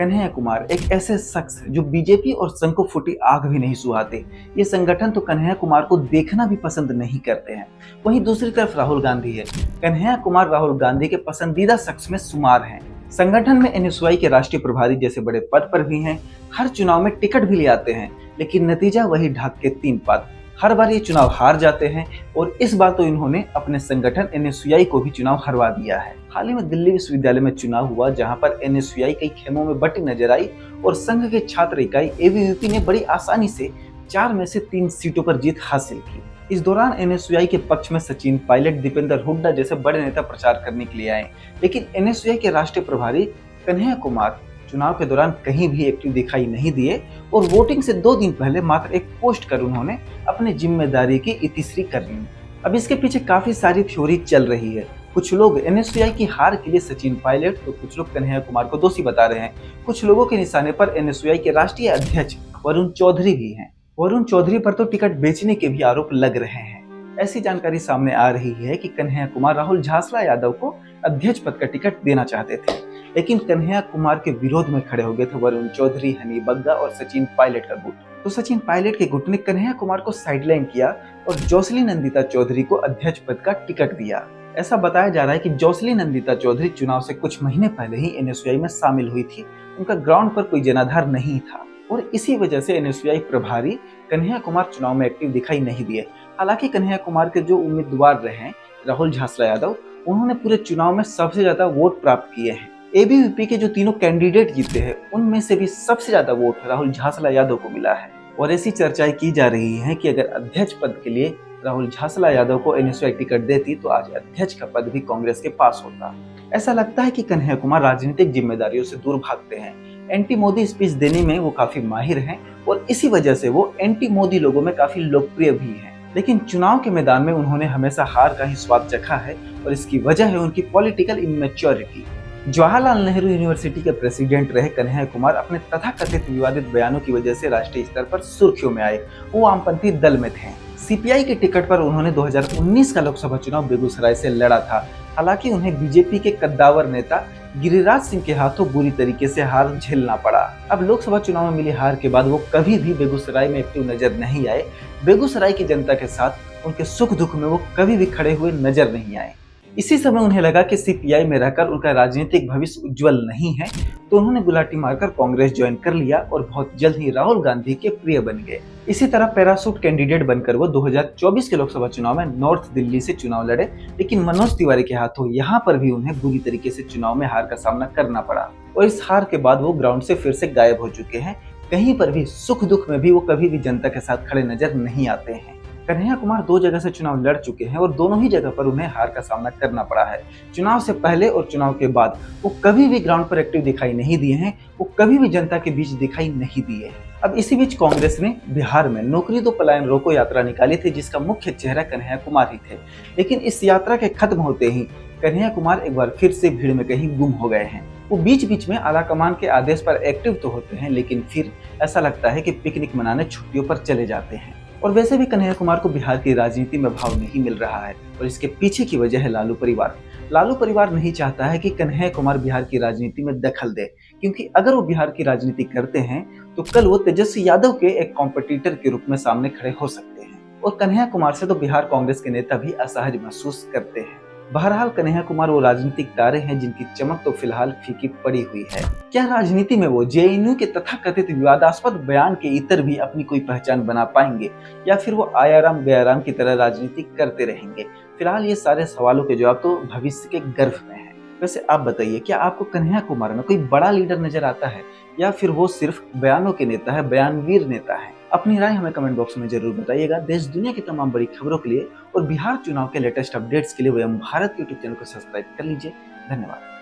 कन्हैया कुमार एक ऐसे शख्स हैं जो बीजेपी और संघ को फूटी आग भी नहीं सुहाते। ये संगठन तो कन्हैया कुमार को देखना भी पसंद नहीं करते हैं। वहीं दूसरी तरफ राहुल गांधी है। कन्हैया कुमार राहुल गांधी के पसंदीदा शख्स में शुमार हैं। संगठन में एनएसयूआई के राष्ट्रीय प्रभारी जैसे बड़े पद पर भी हैं। हर चुनाव में टिकट भी ले आते हैं, लेकिन नतीजा वही ढाक के 3 पद। हर बार ये चुनाव हार जाते हैं और इस बार तो इन्होंने अपने संगठन एनएसयूआई को भी चुनाव हरवा दिया है। हाल ही में दिल्ली विश्वविद्यालय में चुनाव हुआ, जहां पर एनएसयूआई कई खेमों में बटी नजर आई और संघ के छात्र इकाई एबीवीपी ने बड़ी आसानी से 4 में से 3 सीटों पर जीत हासिल की। इस दौरान एनएसयूआई के पक्ष में सचिन पायलट, दीपेंद्र हुड्डा जैसे बड़े नेता प्रचार करने के लिए आए, लेकिन एनएसयूआई के राष्ट्रीय प्रभारी कन्हैया कुमार चुनाव के दौरान कहीं भी एक्टिव दिखाई नहीं दिए और वोटिंग से 2 दिन पहले मात्र एक पोस्ट कर उन्होंने अपनी जिम्मेदारी की इतिश्री कर ली। अब इसके पीछे काफी सारी थ्योरी चल रही है। कुछ लोग एनएसयूआई की हार के लिए सचिन पायलट, तो कुछ लोग कन्हैया कुमार को दोषी बता रहे हैं। कुछ लोगों के निशाने पर एनएसयूआई के राष्ट्रीय अध्यक्ष वरुण चौधरी भी हैं। वरुण चौधरी पर तो टिकट बेचने के भी आरोप लग रहे हैं। ऐसी जानकारी सामने आ रही है कि कन्हैया कुमार राहुल झासला यादव को अध्यक्ष पद का टिकट देना चाहते थे, लेकिन कन्हैया कुमार के विरोध में खड़े हो गए थे वरुण चौधरी, हनी बग्गा और सचिन पायलट का गुट। तो सचिन पायलट के गुट ने कन्हैया कुमार को साइडलाइन किया और जोसली नंदिता चौधरी को अध्यक्ष पद का टिकट दिया। ऐसा बताया जा रहा है कि जोसली नंदिता चौधरी चुनाव से कुछ महीने पहले ही एनएसयूआई में शामिल हुई थी। उनका ग्राउंड पर कोई जनाधार नहीं था और इसी वजह से एनएसयूआई प्रभारी कन्हैया कुमार चुनाव में एक्टिव दिखाई नहीं दिए। हालांकि कन्हैया कुमार के जो उम्मीदवार रहे राहुल झासला यादव, उन्होंने पूरे चुनाव में सबसे ज्यादा वोट प्राप्त किए हैं। एबीवीपी के जो तीनों कैंडिडेट जीते हैं, उनमें से भी सबसे ज्यादा वोट राहुल झासला यादव को मिला है। और ऐसी चर्चाएं की जा रही हैं कि अगर अध्यक्ष पद के लिए राहुल झासला यादव को एनएसयूआई टिकट देती तो आज अध्यक्ष का पद भी कांग्रेस के पास होता। ऐसा लगता है कि कन्हैया कुमार राजनीतिक जिम्मेदारियों से दूर भागते हैं। एंटी मोदी स्पीच देने में वो काफी माहिर हैं और इसी वजह से वो एंटी मोदी लोगों में काफी लोकप्रिय भी हैं। लेकिन चुनाव के मैदान में उन्होंने हमेशा हार का ही स्वाद चखा है और इसकी वजह है उनकी political immaturity. Jawaharlal Nehru university के प्रेसिडेंट रहे कन्हैया कुमार अपने तथाकथित विवादित बयानों की वजह से राष्ट्रीय स्तर पर सुर्खियों में आए। वो वामपंथी दल में थे। सीपीआई के टिकट पर उन्होंने 2019 का लोकसभा चुनाव बेगूसराय से लड़ा था। हालांकि उन्हें बीजेपी के कद्दावर नेता गिरिराज सिंह के हाथों बुरी तरीके से हार झेलना पड़ा। अब लोकसभा चुनाव में मिली हार के बाद वो कभी भी बेगूसराय में एक्टिव नजर नहीं आए। बेगूसराय की जनता के साथ उनके सुख दुख में वो कभी भी खड़े हुए नजर नहीं आए। इसी समय उन्हें लगा कि सीपीआई में रहकर उनका राजनीतिक भविष्य उज्जवल नहीं है, तो उन्होंने गुलाटी मारकर कांग्रेस ज्वाइन कर लिया और बहुत जल्द ही राहुल गांधी के प्रिय बन गए। इसी तरह पैराशूट कैंडिडेट बनकर वो 2024 के लोकसभा चुनाव में नॉर्थ दिल्ली से चुनाव लड़े, लेकिन मनोज तिवारी के हाथों यहाँ पर भी उन्हें बुरी तरीके से चुनाव में हार का सामना करना पड़ा और इस हार के बाद वो ग्राउंड से फिर से गायब हो चुके हैं। कहीं पर भी सुख दुख में भी वो कभी भी जनता के साथ खड़े नजर नहीं आते हैं। कन्हैया कुमार 2 जगह से चुनाव लड़ चुके हैं और दोनों ही जगह पर उन्हें हार का सामना करना पड़ा है। चुनाव से पहले और चुनाव के बाद वो कभी भी ग्राउंड पर एक्टिव दिखाई नहीं दिए हैं। वो कभी भी जनता के बीच दिखाई नहीं दिए। अब इसी बीच कांग्रेस ने बिहार में नौकरी तो पलायन रोको यात्रा निकाली थी, जिसका मुख्य चेहरा कन्हैया कुमार ही थे। लेकिन इस यात्रा के खत्म होते ही कन्हैया कुमार एक बार फिर से भीड़ में कहीं गुम हो गए हैं। वो बीच बीच में आलाकमान के आदेश पर एक्टिव तो होते हैं, लेकिन फिर ऐसा लगता है कि पिकनिक मनाने छुट्टियों पर चले जाते हैं। और वैसे भी कन्हैया कुमार को बिहार की राजनीति में भाव नहीं मिल रहा है और इसके पीछे की वजह है लालू परिवार। लालू परिवार नहीं चाहता है कि कन्हैया कुमार बिहार की राजनीति में दखल दे, क्योंकि अगर वो बिहार की राजनीति करते हैं तो कल वो तेजस्वी यादव के एक कॉम्पिटिटर के रूप में सामने खड़े हो सकते हैं और कन्हैया कुमार से तो बिहार कांग्रेस के नेता भी असहज महसूस करते हैं। बहरहाल कन्हैया कुमार वो राजनीतिक तारे हैं जिनकी चमक तो फिलहाल फीकी पड़ी हुई है। क्या राजनीति में वो जेएनयू के तथाकथित विवादास्पद बयान के इतर भी अपनी कोई पहचान बना पाएंगे या फिर वो आयाराम गयाराम की तरह राजनीति करते रहेंगे? फिलहाल ये सारे सवालों के जवाब तो भविष्य के गर्भ में है। वैसे आप बताइए, क्या आपको कन्हैया कुमार में कोई बड़ा लीडर नजर आता है या फिर वो सिर्फ बयानों के नेता है, बयानवीर नेता है? अपनी राय हमें कमेंट बॉक्स में जरूर बताइएगा। देश दुनिया की तमाम बड़ी खबरों के लिए और बिहार चुनाव के लेटेस्ट अपडेट्स के लिए वयम भारत यूट्यूब चैनल को सब्सक्राइब कर लीजिए। धन्यवाद।